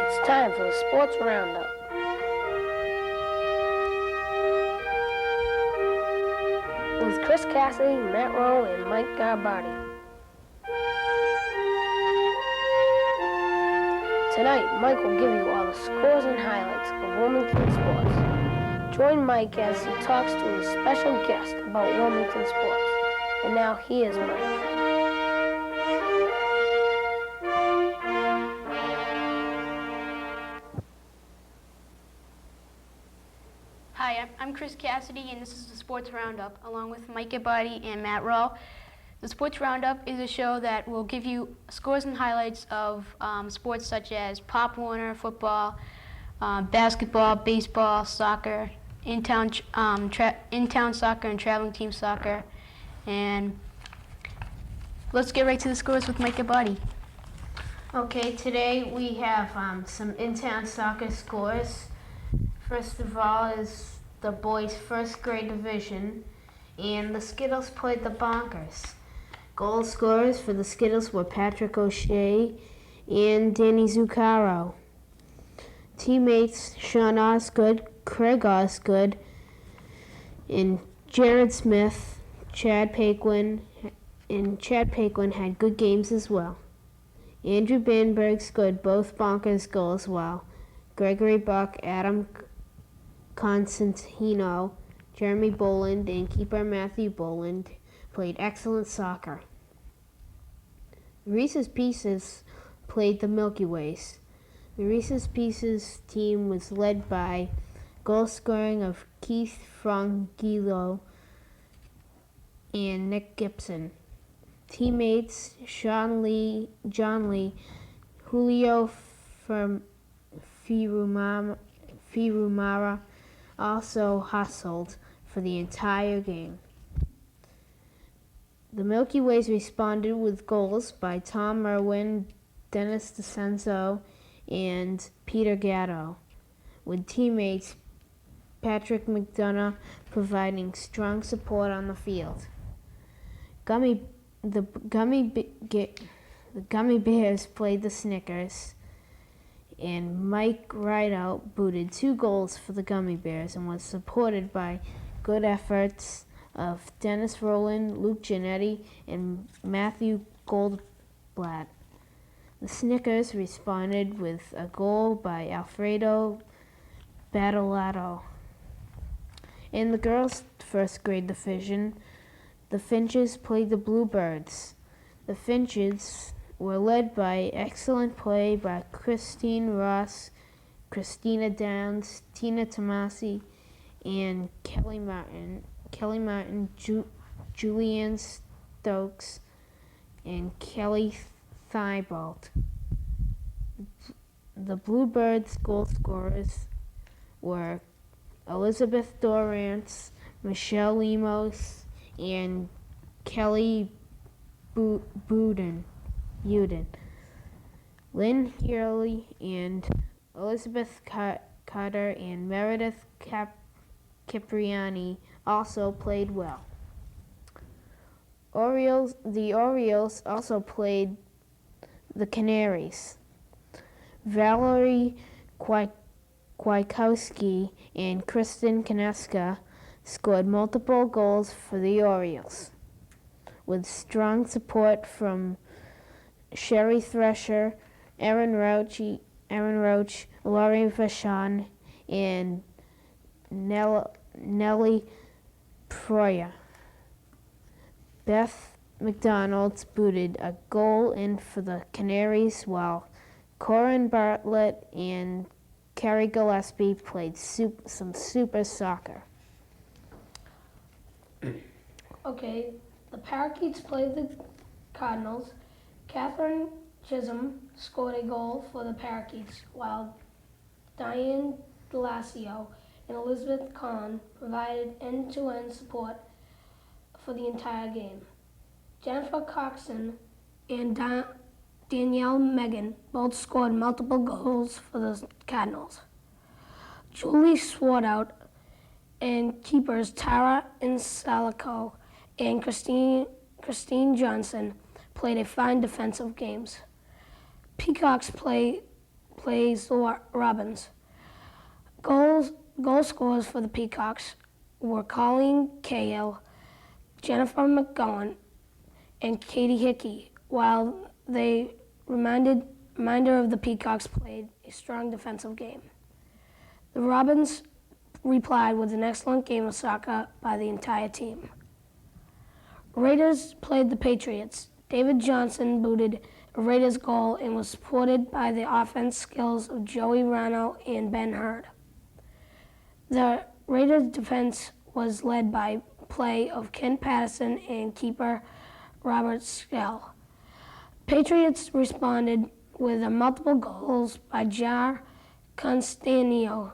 It's time for the Sports Roundup. With Chris Cassidy, Matt Rowe, and Mike Garbardi. Tonight, Mike will give you all the scores and highlights of Wilmington sports. Join Mike as he talks to a special guest about Wilmington sports. And now, here's Mike. Hi, I'm Chris Cassidy, and this is the Sports Roundup, along with Mike Garbardi and Matt Rowe. The Sports Roundup is a show that will give you scores and highlights of sports such as Pop Warner, football, basketball, baseball, soccer, in-town soccer, and traveling team soccer. And let's get right to the scores with Mike Garbardi. Okay, today we have some in-town soccer scores. First of all is the boys' first grade division, and the Skittles played the Bonkers. Goal scorers for the Skittles were Patrick O'Shea and Danny Zuccaro. Teammates Sean Osgood, Craig Osgood, and Jared Smith, Chad Paquin had good games as well. Andrew Banberg scored both Bonkers goals while Gregory Buck, Adam Constantino, Jeremy Boland, and keeper Matthew Boland played excellent soccer. Reese's Pieces played the Milky Ways. The Reese's Pieces team was led by goal scoring of Keith Frangillo and Nick Gibson. Teammates John Lee, Julio Firumara also hustled for the entire game. The Milky Ways responded with goals by Tom Merwin, Dennis DeCenzo, and Peter Gatto, with teammates Patrick McDonough providing strong support on the field. The Gummy Bears played the Snickers, and Mike Rideout booted 2 goals for the Gummy Bears and was supported by good efforts of Dennis Rowland, Luke Giannetti, and Matthew Goldblatt. The Snickers responded with a goal by Alfredo Battolato. In the girls' first grade division, the Finches played the Bluebirds. The Finches were led by excellent play by Christine Ross, Christina Downs, Tina Tomasi, and Kelly Martin, Julianne Stokes, and Kelly Thibault. The Bluebirds' goal scorers were Elizabeth Dorrance, Michelle Lemos, and Kelly Buden. Lynn Hurley and Elizabeth Carter and Meredith Cipriani also played well. The Orioles also played the Canaries. Valerie Kwiatkowski and Kristen Kaneska scored multiple goals for the Orioles, with strong support from Sherry Thresher, Aaron Roach, Laurie Vachon, and Nellie Proya. Beth McDonald booted a goal in for the Canaries, while Corin Bartlett and Carrie Gillespie played some super soccer. Okay, the Parakeets played the Cardinals. Catherine Chisholm scored a goal for the Parakeets, while Diane Galacio and Elizabeth Kahn provided end-to-end support for the entire game. Jennifer Coxon and Danielle Megan both scored multiple goals for the Cardinals. Julie Swartout and keepers Tara Insalico and Christine Johnson played a fine defensive games. Peacocks plays the Robins. Goal scorers for the Peacocks were Colleen Cahill, Jennifer McGowan, and Katie Hickey, while the remainder of the Peacocks played a strong defensive game. The Robins replied with an excellent game of soccer by the entire team. Raiders played the Patriots. David Johnson booted a Raiders goal and was supported by the offense skills of Joey Rano and Ben Hurd. The Raiders defense was led by play of Ken Patterson and keeper Robert Skell. Patriots responded with multiple goals by Jar Constantino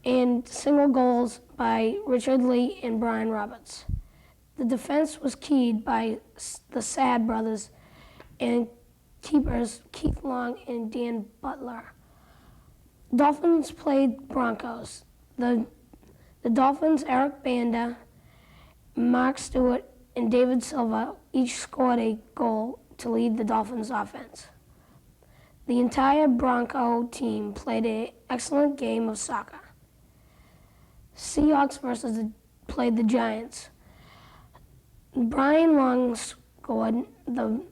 and single goals by Richard Lee and Brian Roberts. The defense was keyed by the Sad brothers and keepers Keith Long and Dan Butler. Dolphins played Broncos. The Dolphins' Eric Banda, Mark Stewart, and David Silva each scored a goal to lead the Dolphins' offense. The entire Bronco team played an excellent game of soccer. Seahawks played the Giants. Brian Long scored the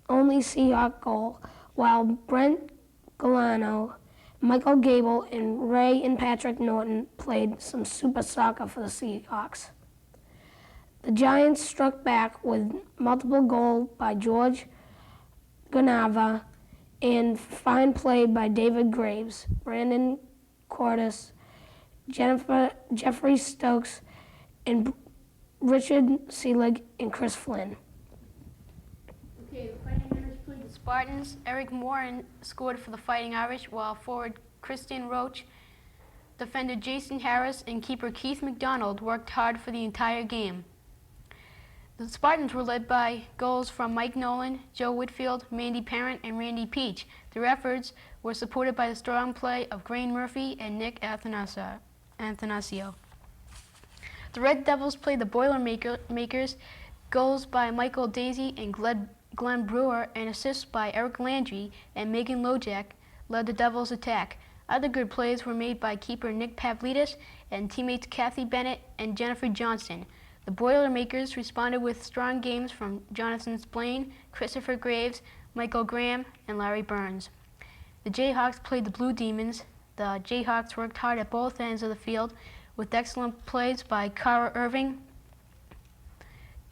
only Seahawk goal, while Brent Galano, Michael Gable, and Ray and Patrick Norton played some super soccer for the Seahawks. The Giants struck back with multiple goals by George Ganava and fine play by David Graves, Brandon Cordes, Jeffrey Stokes, and Richard Seelig and Chris Flynn. Okay, the Fighting Irish played the Spartans. Eric Moran scored for the Fighting Irish, while forward Kristen Roach, defender Jason Harris, and keeper Keith McDonald worked hard for the entire game. The Spartans were led by goals from Mike Nolan, Joe Whitfield, Mandy Parent, and Randy Peach. Their efforts were supported by the strong play of Grain Murphy and Nick Athanasio. The Red Devils played the Boilermakers. Goals by Michael Daisy and Glenn Brewer and assists by Eric Landry and Megan Lojak led the Devils' attack. Other good plays were made by keeper Nick Pavlidis and teammates Kathy Bennett and Jennifer Johnson. The Boilermakers responded with strong games from Jonathan Splain, Christopher Graves, Michael Graham, and Larry Burns. The Jayhawks played the Blue Demons. The Jayhawks worked hard at both ends of the field with excellent plays by Cara Irving,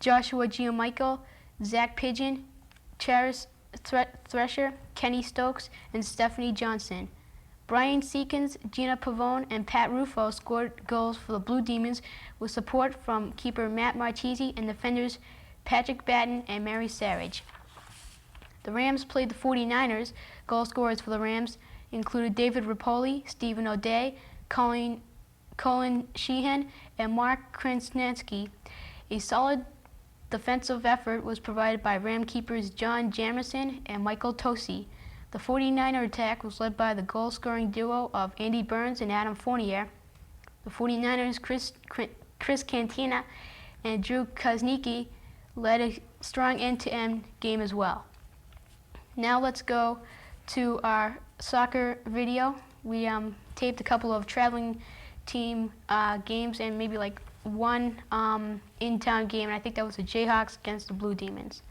Joshua Giamichael, Zach Pigeon, Charis Thresher, Kenny Stokes, and Stephanie Johnson. Brian Seekins, Gina Pavone, and Pat Rufo scored goals for the Blue Demons with support from keeper Matt Marchese and defenders Patrick Batten and Mary Sarich. The Rams played the 49ers. Goal scorers for the Rams included David Rapoli, Stephen O'Day, Colin Sheehan, and Mark Krasinski. A solid defensive effort was provided by Ram keepers John Jamerson and Michael Tosi. The 49er attack was led by the goal-scoring duo of Andy Burns and Adam Fournier. The 49ers' Chris Cantina and Drew Koznicki led a strong end-to-end game as well. Now let's go to our soccer video. We taped a couple of traveling team games and maybe like one in-town game, and I think that was the Jayhawks against the Blue Demons.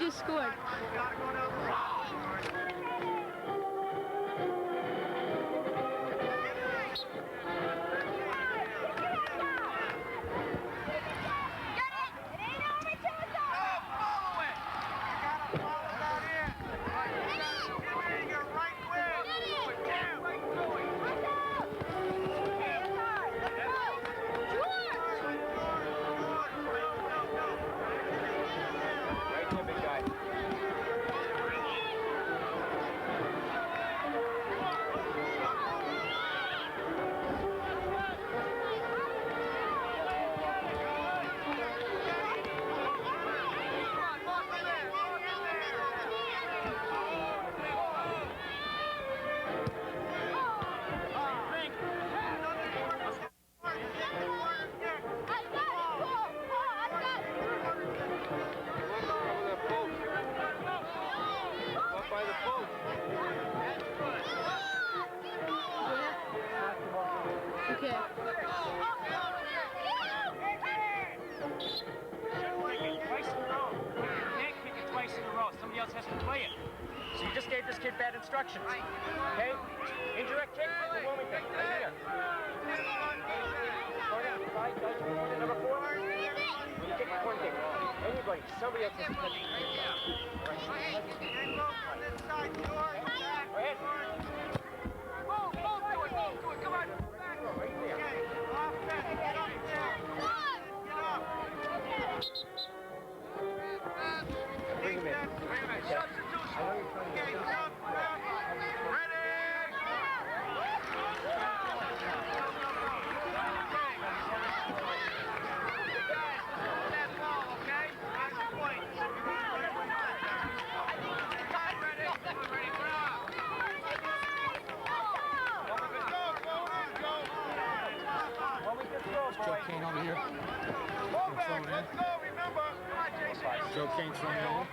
just scored. Somebody else has to play it. So you just gave this kid bad instructions. Okay? Indirect kick, the one we picked right here. Corner, side, corner, number 4. Kick the corner kick. Anybody, somebody else has to play it. Go ahead. Move to it, come on. Right there. Get up there. Bring him in. Wait a minute. Substitution. Okay, stop. Ready? Guys, hold that ball, okay? That's the point. Ready? Ready, put up. What we just go, boys. Joe Kane over here. Go back, let's go, remember. Come on, Jason. Joe Kane throwing it over.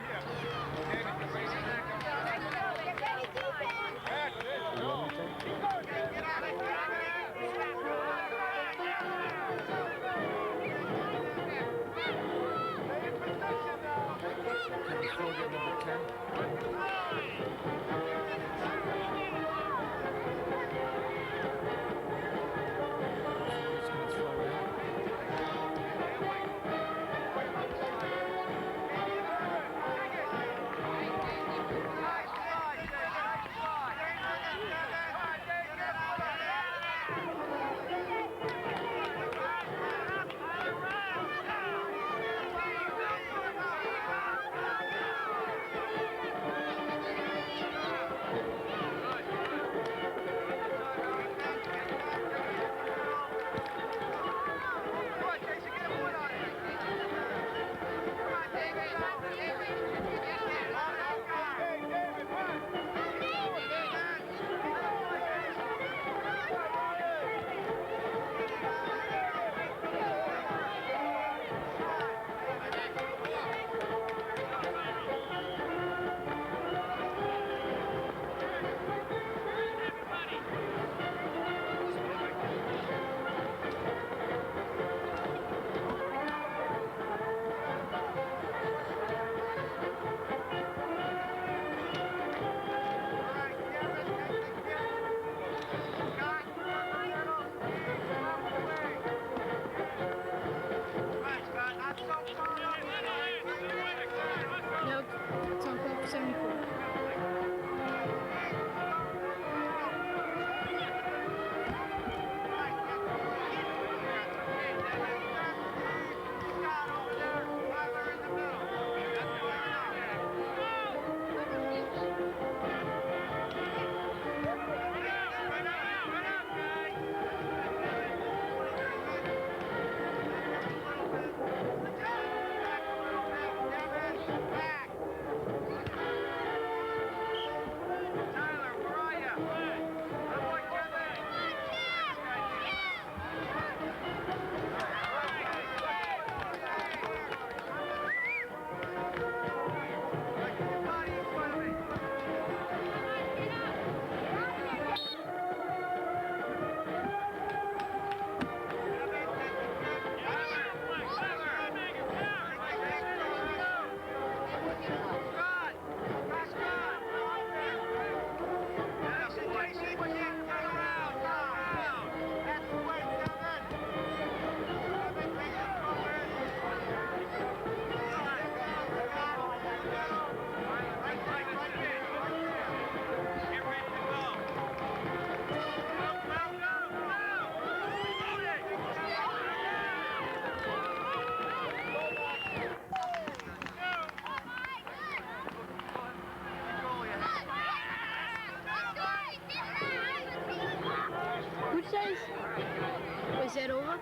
Was that over?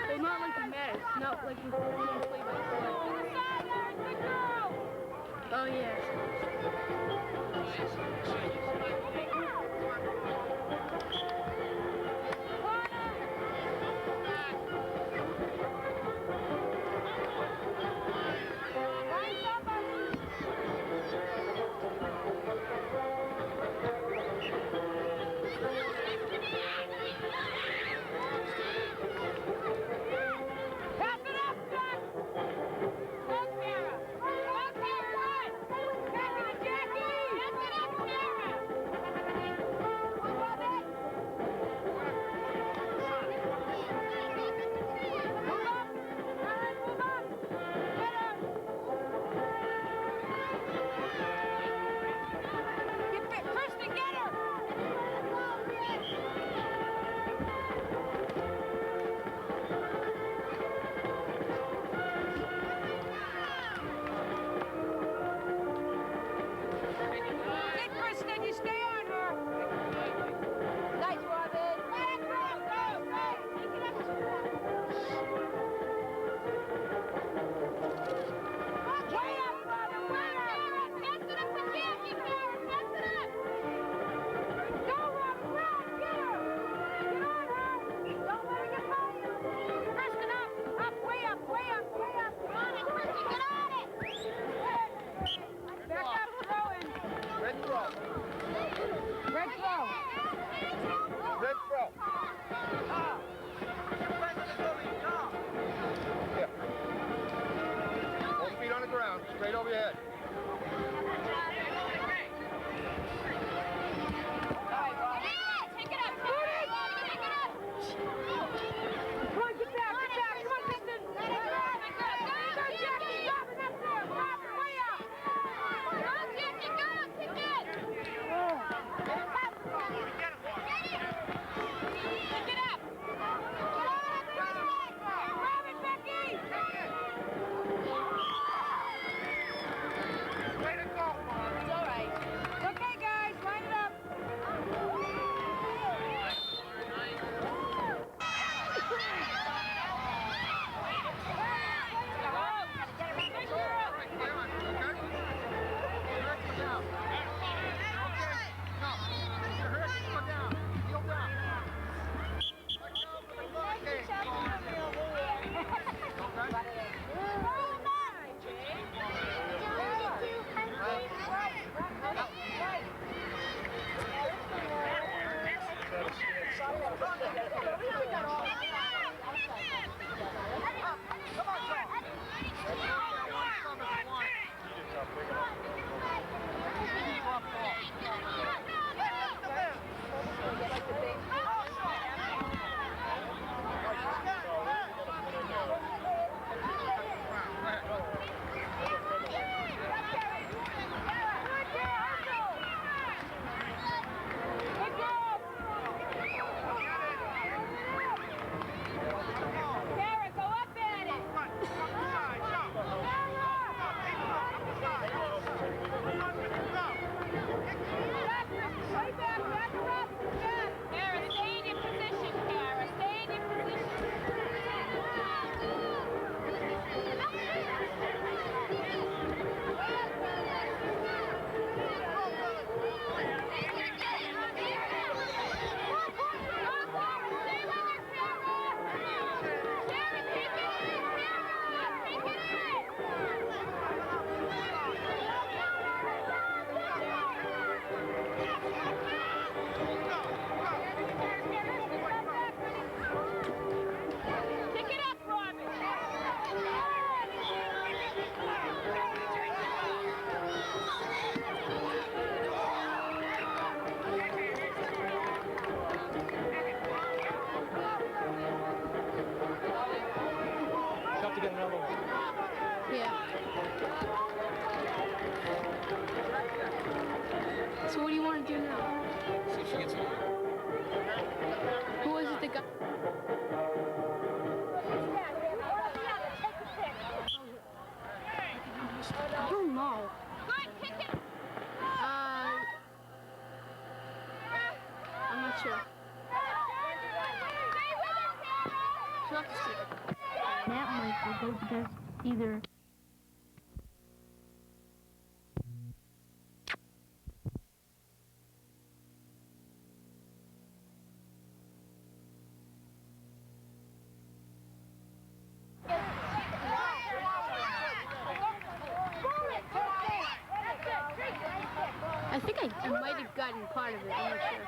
Well, not like the mess, not like you play by play. Oh, yeah. Straight over your head. don't know. I'm not sure. She'll have to see. That might be good because either I think I might have gotten part of it. I'm not sure.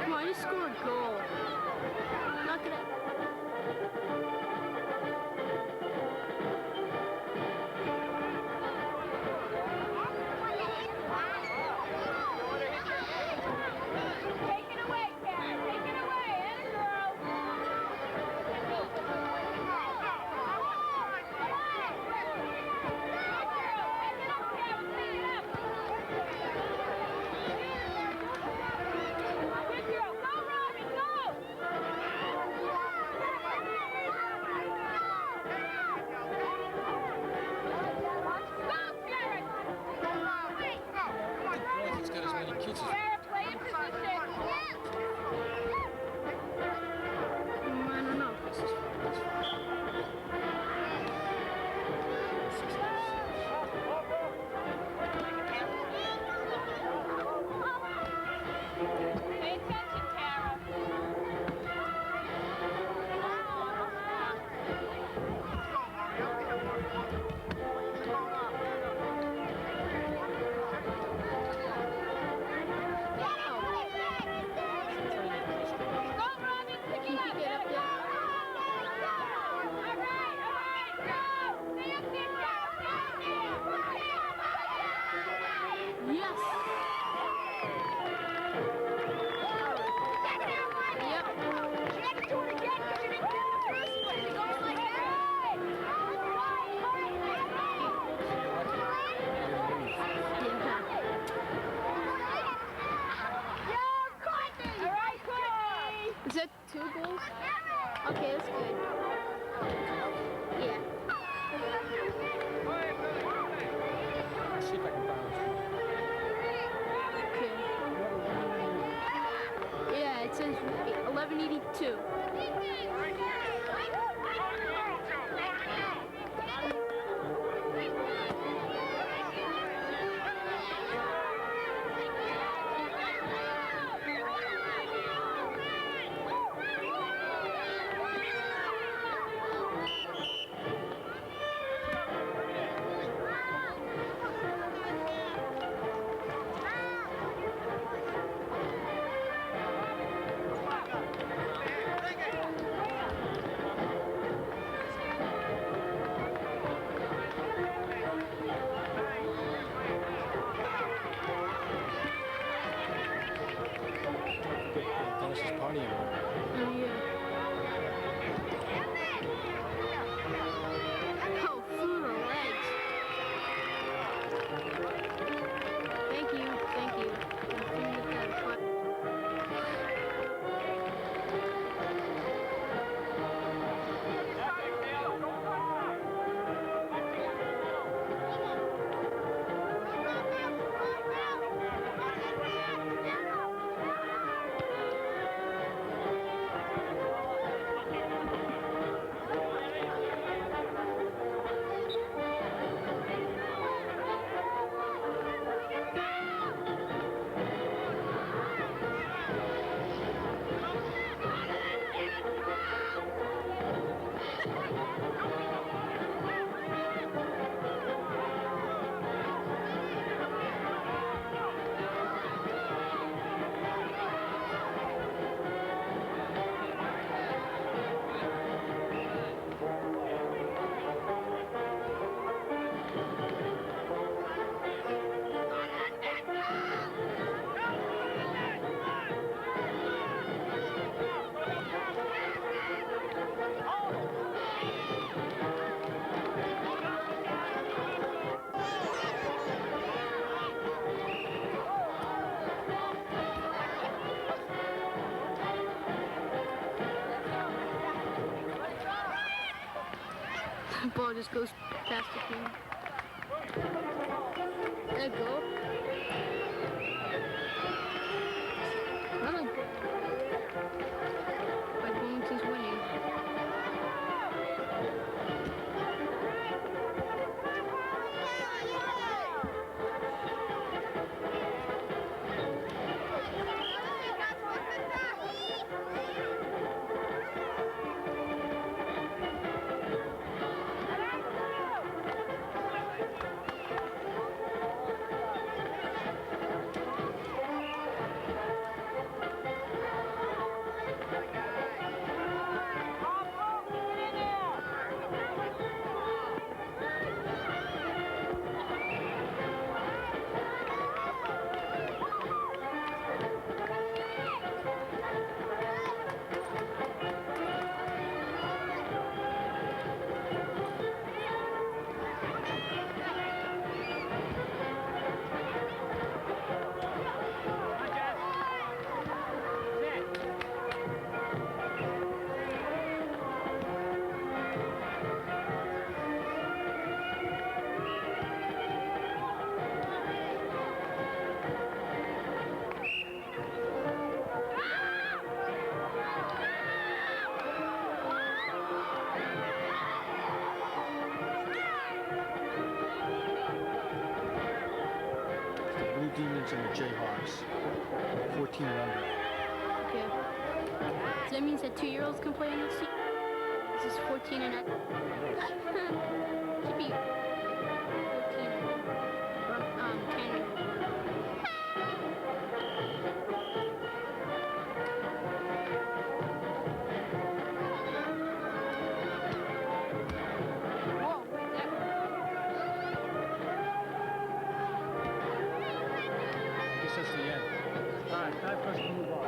Come on, you scored a goal. Knock it up. It's got as many kids as I don't know. Pay attention, Tara. Is that 2 goals? Okay, that's good. Yeah. See if I can find Okay. Yeah, it says 1182. Dennis's partying. Oh, yeah. Oh, through the legs. Thank you, thank you. I think that fun. Ball just goes past the team. There you go. I like that. But Wilmington's winning. Blue Demons and the Jayhawks. 14 and under. Okay. So that means that 2-year-olds can play in this team? This is 14 and up. Should be 14 or 10. Whoa, that I guess that's the end. All right, time for us to move on.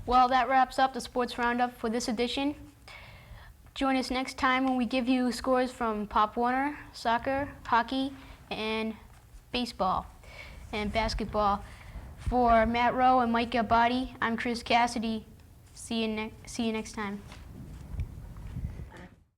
Well, that wraps up the Sports Roundup for this edition. Join us next time when we give you scores from Pop Warner, soccer, hockey, and baseball and basketball. For Matt Rowe and Mike Gabati, I'm Chris Cassidy. See you next time.